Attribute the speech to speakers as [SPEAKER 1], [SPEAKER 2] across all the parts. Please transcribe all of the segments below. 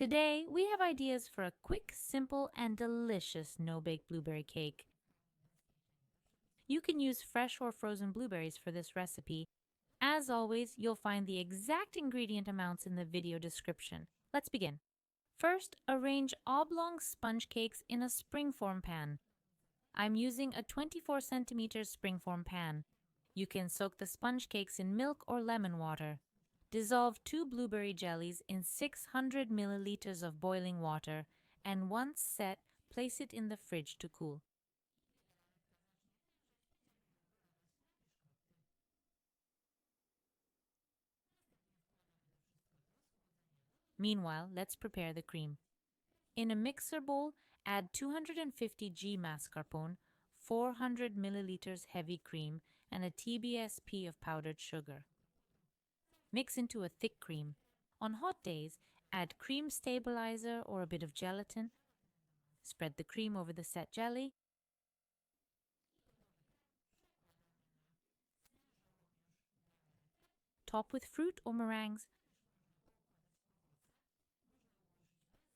[SPEAKER 1] Today, we have ideas for a quick, simple, and delicious no-bake blueberry cake. You can use fresh or frozen blueberries for this recipe. As always, you'll find the exact ingredient amounts in the video description. Let's begin. First, arrange oblong sponge cakes in a springform pan. I'm using a 24 centimeter springform pan. You can soak the sponge cakes in milk or lemon water. Dissolve 2 blueberry jellies in 600 milliliters of boiling water, and once set, place it in the fridge to cool. Meanwhile, let's prepare the cream. In a mixer bowl, add 250 g mascarpone, 400 milliliters heavy cream, and a TBSP of powdered sugar. Mix into a thick cream. On hot days, add cream stabilizer or a bit of gelatin. Spread the cream over the set jelly. Top with fruit or meringues.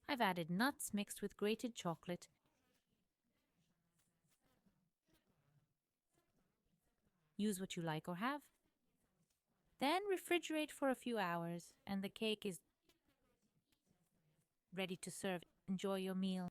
[SPEAKER 1] I've added nuts mixed with grated chocolate. Use what you like or have. Then refrigerate for a few hours and the cake is ready to serve. Enjoy your meal.